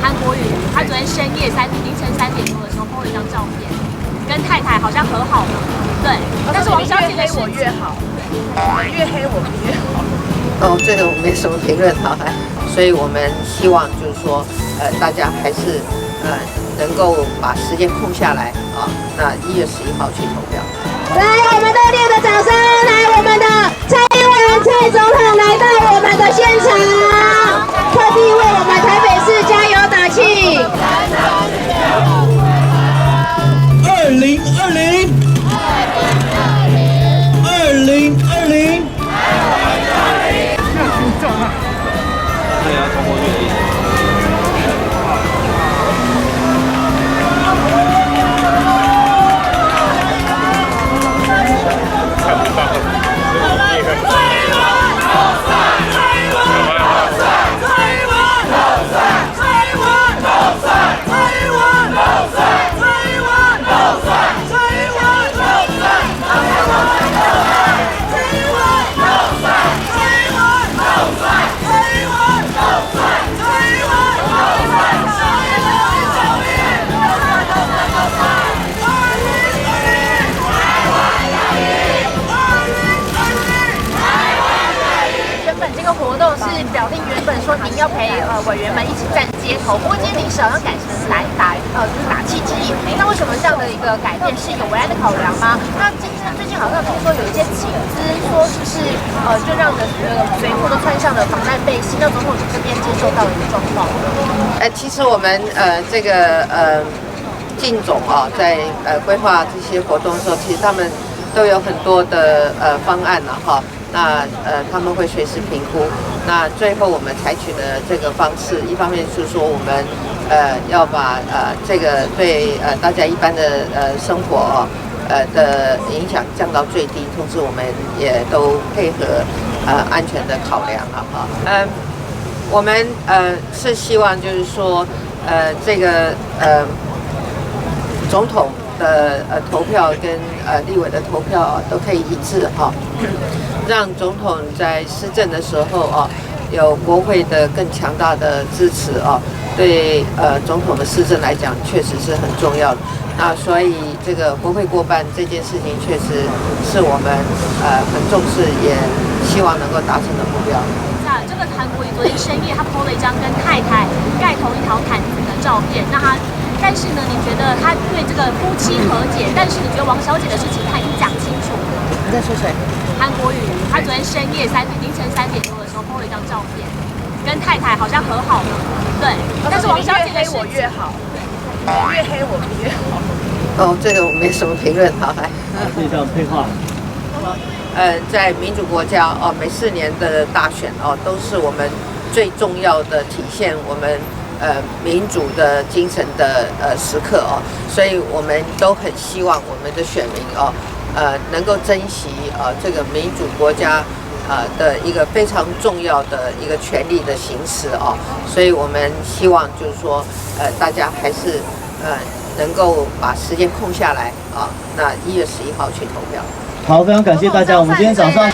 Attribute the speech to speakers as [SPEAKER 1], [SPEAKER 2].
[SPEAKER 1] 韩国瑜，他昨天深夜凌晨3点多的时候 po 了一张照片，跟太太好像和好了，对。但是王小姐的
[SPEAKER 2] 我越好，越黑我们越好。
[SPEAKER 3] 哦，这个我没什么评论好，所以我们希望就是说，大家还是能够把时间空下来啊，那1月11号去投票。
[SPEAKER 4] 来，我们热烈的掌声，来，我们的蔡英文蔡总统来到我们的现场，特地为我们台北市加油打气。
[SPEAKER 5] 2020。对啊，通过月底。
[SPEAKER 1] 活动是表定原本说您要陪委员们一起站街头，不过今天临时好像改成就是打气之夜。那为什么这样的一个改变是有维安的考量吗？那最近好像听说有一些请资，说就是就让的随扈都穿上了防弹背心，那总统这边接受到的一个状况。
[SPEAKER 3] 其实我们这个靳总在规划这些活动的时候，其实他们都有很多的方案了哈。那他们会随时评估。那最后我们采取的这个方式，一方面是说我们要把这个对大家一般的生活的影响降到最低，同时我们也都配合安全的考量了哈。我们是希望就是说这个总统的投票跟立委的投票都可以一致哈，让总统在施政的时候有国会的更强大的支持对总统的施政来讲确实是很重要的。那所以这个国会过半这件事情确实是我们很重视，也希望能够达成的目标。
[SPEAKER 1] 这个韩国瑜昨天深夜他 po 了一张跟太太盖同一条毯子的照片，但是呢，你觉得他对这个夫妻和解，但是你觉得王小姐的事情他已经讲清楚了？
[SPEAKER 3] 你在说谁？
[SPEAKER 1] 韩国瑜，他昨天深夜凌晨3点多的时候 po 了一张照片，跟太太好像和好了，对。但是王小姐的事情
[SPEAKER 2] 我越好，越黑我们越好。
[SPEAKER 3] 哦，这个我没什么评论好，来。
[SPEAKER 5] 这张配画。
[SPEAKER 3] 在民主国家每4年的大选都是我们最重要的体现我们民主的精神的时刻所以我们都很希望我们的选民能够珍惜这个民主国家的一个非常重要的一个权利的行使所以我们希望就是说大家还是能够把时间空下来那1月11号去投票。
[SPEAKER 5] 好，非常感谢大家，我们今天早上。